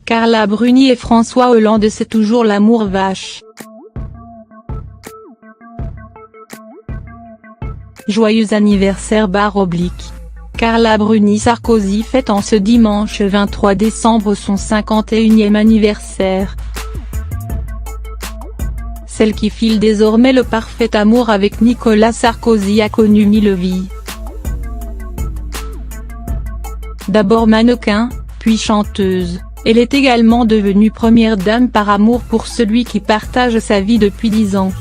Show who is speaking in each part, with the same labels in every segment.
Speaker 1: Carla Bruni et François Hollande, c'est toujours l'amour vache. Joyeux anniversaire / Carla Bruni Sarkozy fête en ce dimanche 23 décembre son 51e anniversaire. Celle qui file désormais le parfait amour avec Nicolas Sarkozy a connu mille vies. D'abord mannequin, puis chanteuse, elle est également devenue première dame par amour pour celui qui partage sa vie depuis 10 ans.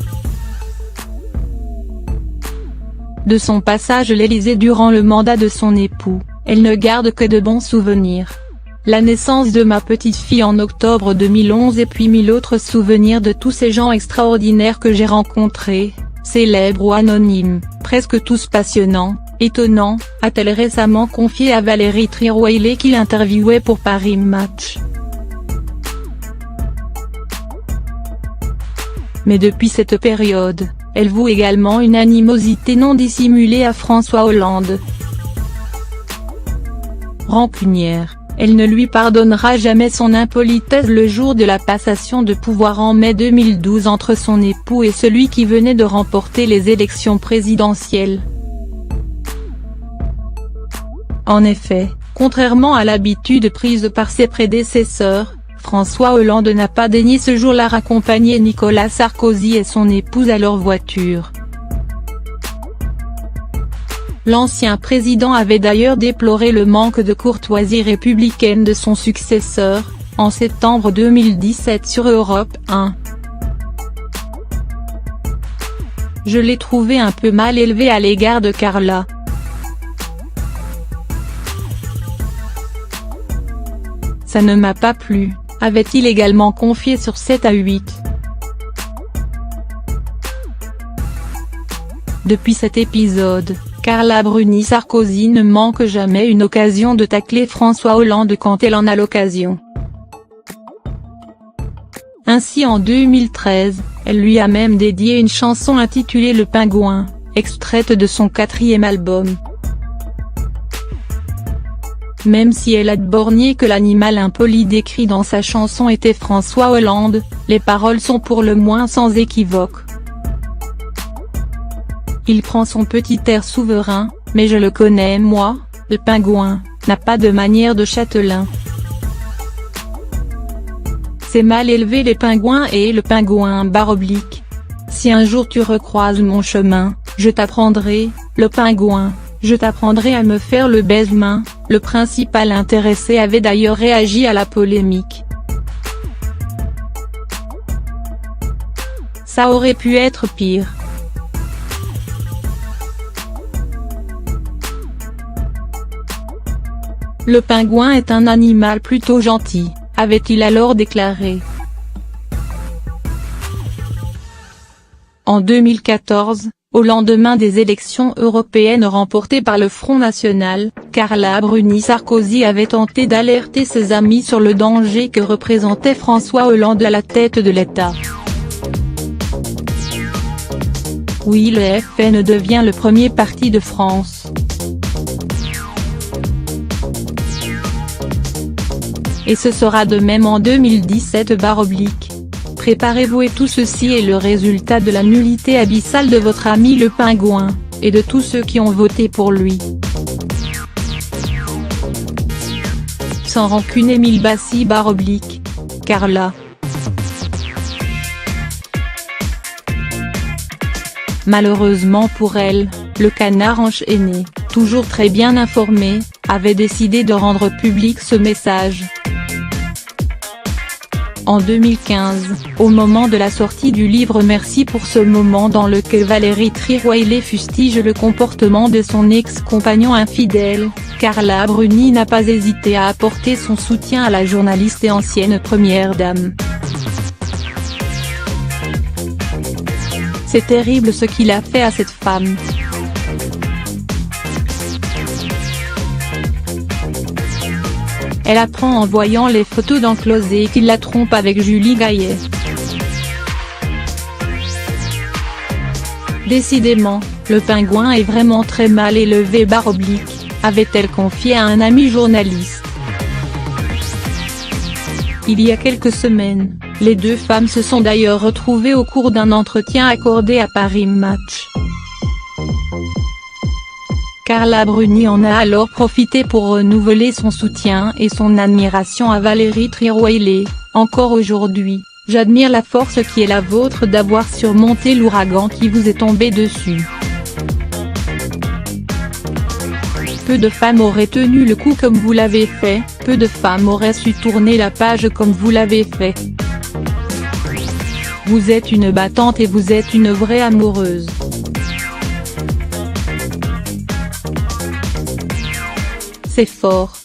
Speaker 1: De son passage à l'Élysée durant le mandat de son époux, elle ne garde que de bons souvenirs. La naissance de ma petite fille en octobre 2011 et puis 1000 autres souvenirs de tous ces gens extraordinaires que j'ai rencontrés, célèbres ou anonymes, presque tous passionnants, étonnants, a-t-elle récemment confié à Valérie Trierweiler qui l'interviewait pour Paris Match. Mais depuis cette période, elle voue également une animosité non dissimulée à François Hollande. Rancunière, elle ne lui pardonnera jamais son impolitesse le jour de la passation de pouvoir en mai 2012 entre son époux et celui qui venait de remporter les élections présidentielles. En effet, contrairement à l'habitude prise par ses prédécesseurs, François Hollande n'a pas daigné ce jour-là raccompagner Nicolas Sarkozy et son épouse à leur voiture. L'ancien président avait d'ailleurs déploré le manque de courtoisie républicaine de son successeur, en septembre 2017 sur Europe 1. Je l'ai trouvé un peu mal élevé à l'égard de Carla. Ça ne m'a pas plu, avait-il également confié sur 7 à 8. Depuis cet épisode, Carla Bruni Sarkozy ne manque jamais une occasion de tacler François Hollande quand elle en a l'occasion. Ainsi en 2013, elle lui a même dédié une chanson intitulée Le Pingouin, extraite de son 4e album. Même si elle a borgné que l'animal impoli décrit dans sa chanson était François Hollande, les paroles sont pour le moins sans équivoque. Il prend son petit air souverain, mais je le connais moi, le pingouin, n'a pas de manière de châtelain. C'est mal élevé les pingouins et le pingouin / Si un jour tu recroises mon chemin, je t'apprendrai, le pingouin, je t'apprendrai à me faire le baise-main. Le principal intéressé avait d'ailleurs réagi à la polémique. Ça aurait pu être pire. Le pingouin est un animal plutôt gentil, avait-il alors déclaré. En 2014, au lendemain des élections européennes remportées par le Front National, Carla Bruni Sarkozy avait tenté d'alerter ses amis sur le danger que représentait François Hollande à la tête de l'État. Oui, le FN devient le premier parti de France. Et ce sera de même en 2017 / Préparez-vous et tout ceci est le résultat de la nullité abyssale de votre ami le pingouin, et de tous ceux qui ont voté pour lui. Sans rancune Émile Bassi / Carla. Malheureusement pour elle, le canard enchaîné, toujours très bien informé, avait décidé de rendre public ce message. En 2015, au moment de la sortie du livre Merci pour ce moment dans lequel Valérie Trierweiler fustige le comportement de son ex-compagnon infidèle, Carla Bruni n'a pas hésité à apporter son soutien à la journaliste et ancienne première dame. C'est terrible ce qu'il a fait à cette femme. Elle apprend en voyant les photos d'Enclosé qu'il la trompe avec Julie Gaillet. Décidément, le pingouin est vraiment très mal élevé / avait-elle confié à un ami journaliste. il y a quelques semaines. Les deux femmes se sont d'ailleurs retrouvées au cours d'un entretien accordé à Paris Match. Carla Bruni en a alors profité pour renouveler son soutien et son admiration à Valérie Trierweiler. Encore aujourd'hui, j'admire la force qui est la vôtre d'avoir surmonté l'ouragan qui vous est tombé dessus. Peu de femmes auraient tenu le coup comme vous l'avez fait, peu de femmes auraient su tourner la page comme vous l'avez fait. Vous êtes une battante et vous êtes une vraie amoureuse. C'est fort.